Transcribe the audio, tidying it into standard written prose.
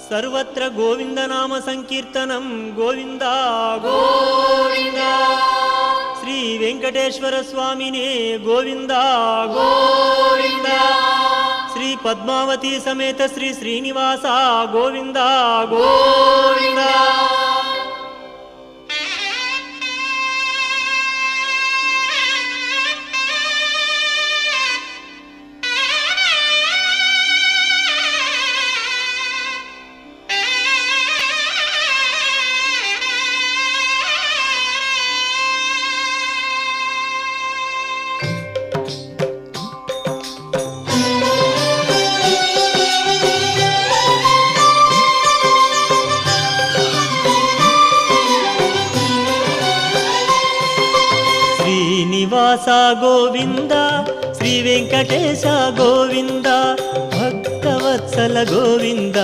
ಸರ್ವತ್ರ ಗೋವಿಂದ ನಾಮ ಸಂಕೀರ್ತನಂ ಗೋವಿಂದ ಗೋವಿಂದ. ಶ್ರೀ ವೆಂಕಟೇಶ್ವರ ಸ್ವಾಮಿನೇ ಗೋವಿಂದ ಗೋವಿಂದ. ಶ್ರೀ ಪದ್ಮಾವತಿ ಸಮೇತ ಶ್ರೀ ಶ್ರೀನಿವಾಸ ಗೋವಿಂದ ಗೋವಿಂದ. ಶ್ರೀನಿವಾಸ ಗೋವಿಂದ, ಶ್ರೀ ವೆಂಕಟೇಶ ಗೋವಿಂದ, ಭಕ್ತವತ್ಸಲ ಗೋವಿಂದ.